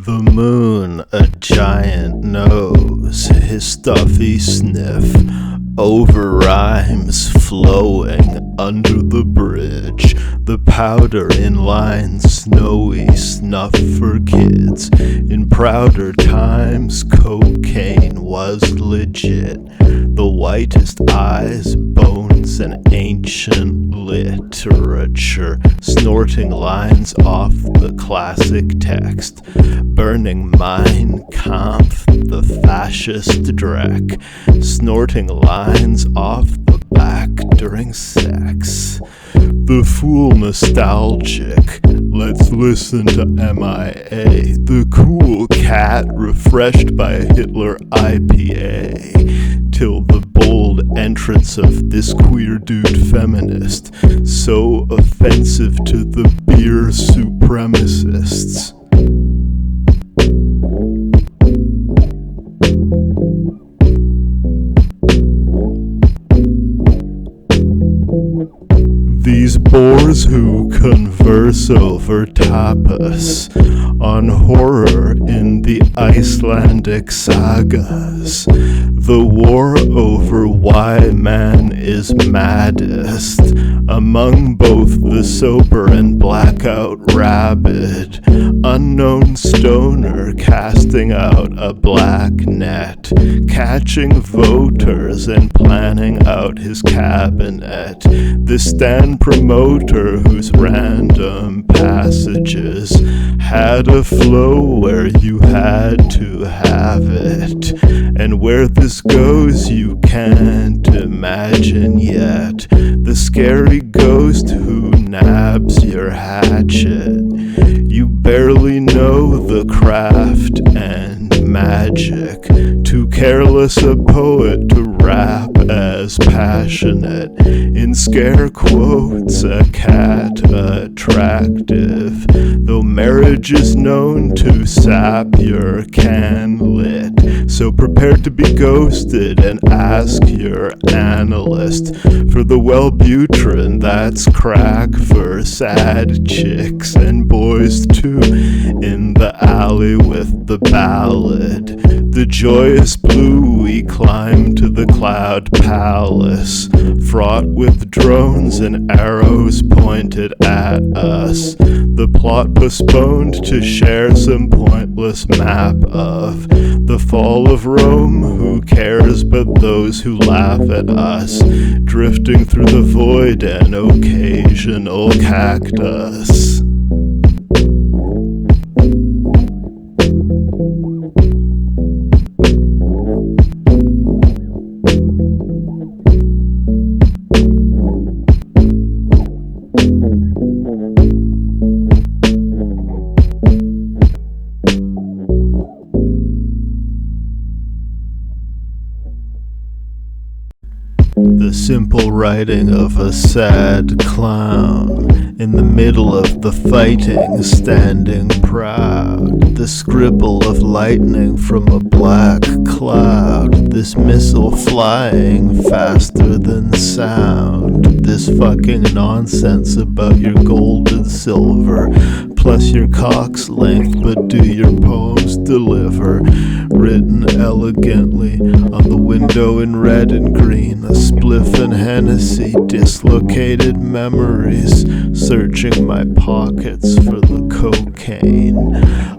The moon, a giant nose, his stuffy sniff over rhymes flowing under the bridge. The powder in line, snowy snuff for kids. In prouder times, cocaine was legit. The whitest eyes, bones, and ancient literature, snorting lines off the classic text, burning Mein Kampf, the fascist dreck, snorting lines off the back during sex. The fool nostalgic, let's listen to MIA. The cool cat refreshed by a Hitler IPA. Till the bold entrance of this queer dude feminist, so offensive to the beer supremacists. These bores who converse over tapas on horror in the Icelandic sagas. The war over why man is maddest among both the sober and blackout rabid. Unknown stoner casting out a black net, catching voters and planning out his cabinet. The stand promoter whose random passages had a flow where you had to have it, and where this goes you can't imagine yet. The scary ghost who nabs your hatchet. You barely know the craft and magic. Too careless a poet to rap as passionate. In scare quotes, a cat attractive. Though marriage is known to sap your can lit. So prepare to be ghosted and ask your analyst for the Wellbutrin that's crack for sad chicks and boys too. In the alley with the ballad, the joyous blue, we climb to the cloud palace, fraught with drones and arrows pointed at us. The plot postponed to share some pointless map of the fall of Rome. Who cares but those who laugh at us, drifting through the void and occasional cactus. The simple writing of a sad clown in the middle of the fighting, standing proud. The scribble of lightning from a black cloud. This missile flying faster than sound. This fucking nonsense about your gold and silver, plus your cock's length, but do your poems deliver? Written elegantly on the window in red and green, a spliff and Hennessy, dislocated memories, searching my pockets for the cocaine,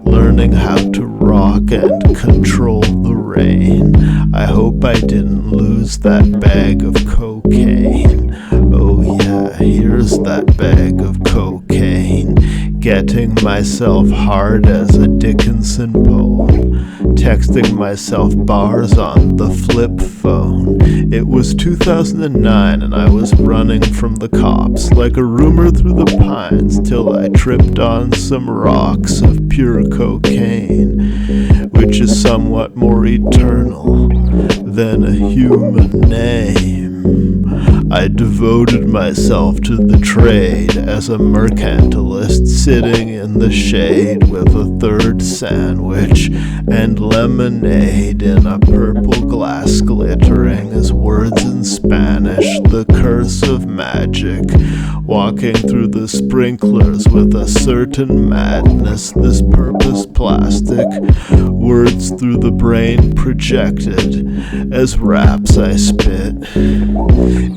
learning how to rock and control the rain. I hope I didn't lose that bag of cocaine. Oh yeah, here's that bag of cocaine. Getting myself hard as a Dickinson poem, texting myself bars on the flip phone. It was 2009 and I was running from the cops like a rumor through the pines, till I tripped on some rocks of pure cocaine, which is somewhat more eternal than a human name. I devoted myself to the trade as a mercantilist, sitting in the shade with a third sandwich and lemonade in a purple glass glittering as words in Spanish, the curse of magic, walking through the sprinklers with a certain madness, this purpose plastic, words through the brain projected as raps I spit.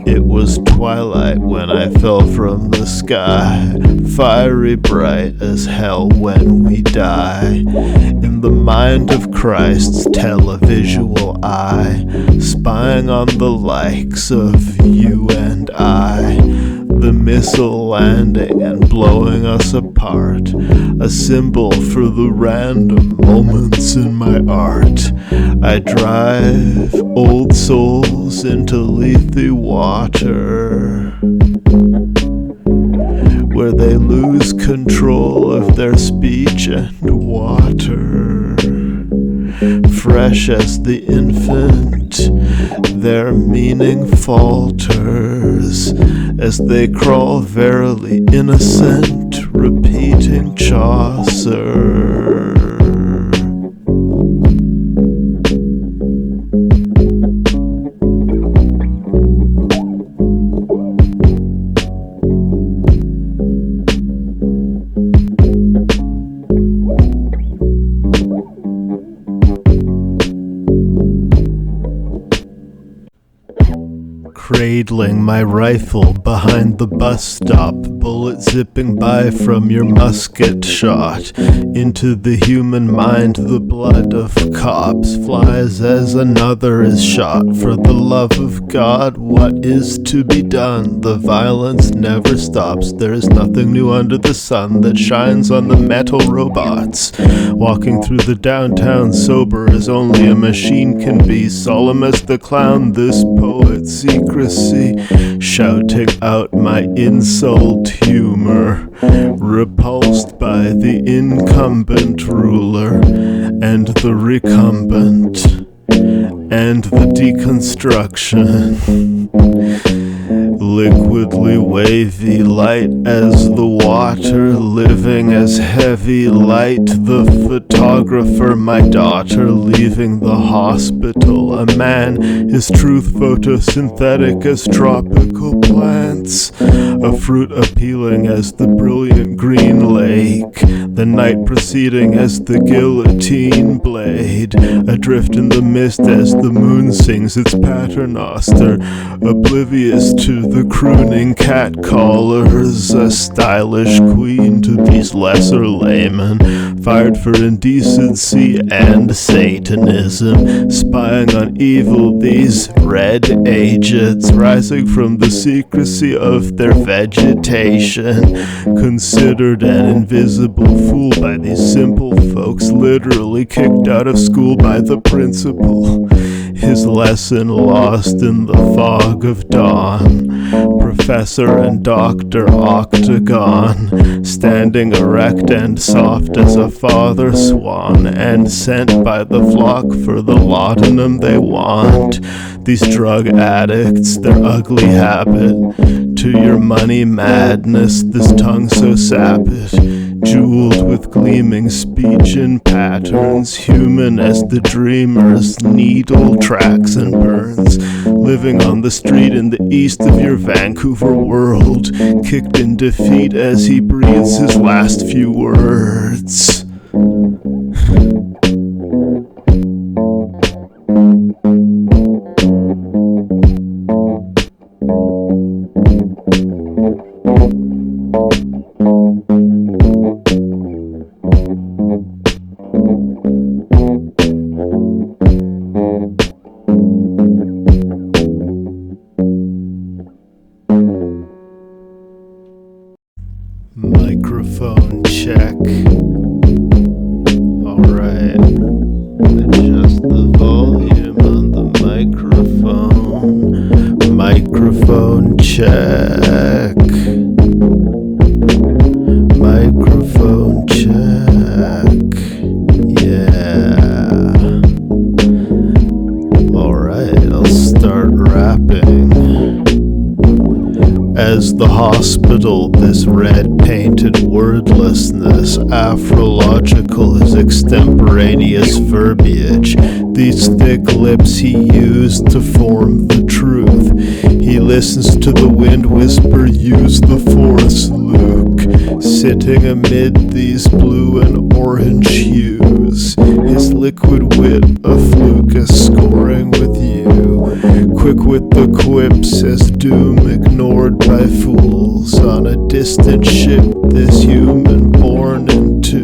It was twilight when I fell from the sky, fiery bright as hell when we die. In the mind of Christ's televisual eye, spying on the likes of you and I. The missile landing and blowing us apart, a symbol for the random moments in my art. I drive old souls into Lethe water, where they lose control of their speech and water. Fresh as the infant, their meaning falters as they crawl verily innocent, repeating Chaucer. Cradling my rifle behind the bus stop, bullet zipping by from your musket shot. Into the human mind the blood of cops flies as another is shot. For the love of God, what is to be done? The violence never stops. There is nothing new under the sun that shines on the metal robots. Walking through the downtown sober as only a machine can be, solemn as the clown, this poet's secrecy, shouting out my insult humor, repulsed by the incumbent ruler and the recumbent and the deconstruction. Liquidly wavy, light as the water, living as heavy light. The photographer, my daughter, leaving the hospital. A man, his truth photosynthetic as tropical plants. A fruit appealing as the brilliant green lake. The night proceeding as the guillotine blade. Adrift in the mist as the moon sings its paternoster, oblivious to the crooning catcallers. A stylish queen to these lesser laymen, fired for indecency and Satanism, spying on evil, these red agents, rising from the secrecy of their vegetation, considered an invisible fool by these simple folks, literally kicked out of school by the principal. His lesson lost in the fog of dawn. Professor and Dr. Octagon, standing erect and soft as a father swan, and sent by the flock for the laudanum they want. These drug addicts, their ugly habit, to your money madness, this tongue so sapid, jeweled with gleaming speech and patterns, human as the dreamer's needle tracks and burns, living on the street in the east of your Vancouver world, kicked in defeat as he breathes his last few words. Microphone check. is the hospital, this red-painted wordlessness. Aphrological is extemporaneous verbiage. These thick lips he used to form the truth. He listens to the wind whisper, use the force, Luke. Sitting amid these blue and orange hues, his liquid wit a fluke is scoring with you. Quick with the quips as doom ignored by fools. On a distant ship this human born into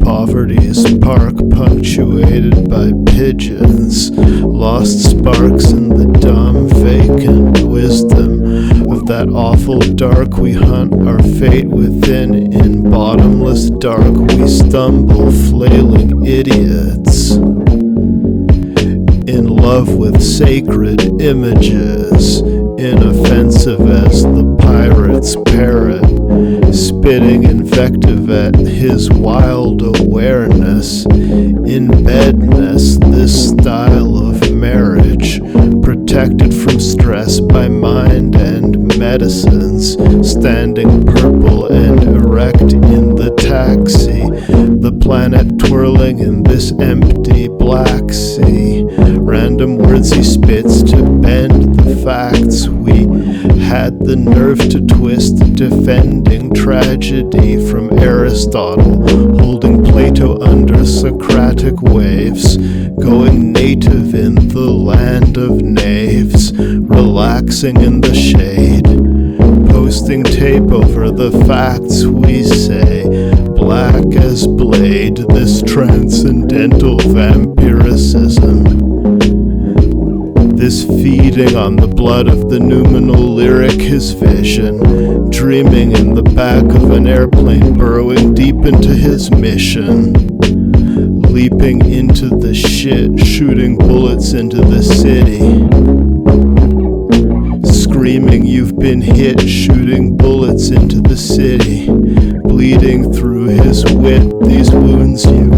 poverty's park, punctuated by pigeons. Lost sparks in the dumb vacant wisdom of that awful dark. We hunt our fate within. In bottomless dark we stumble, flailing idiots, in love with sacred images, inoffensive as the pirate's parrot, spitting invective at his wild awareness. In bedness, this style of marriage, protected from stress by mind and medicines, standing purple and erect in the taxi, the planet twirling in this empty black sea. Random words he spits to bend the facts. We had the nerve to twist, defending tragedy from Aristotle, holding Plato under Socratic waves, going native in the land of knaves, relaxing in the shade, posting tape over the facts we say, black as blade, this transcendental vampiricism. This feeding on the blood of the noumenal lyric, his vision, dreaming in the back of an airplane, burrowing deep into his mission, leaping into the shit, shooting bullets into the city, screaming you've been hit, shooting bullets into the city, bleeding through his wit, these wounds you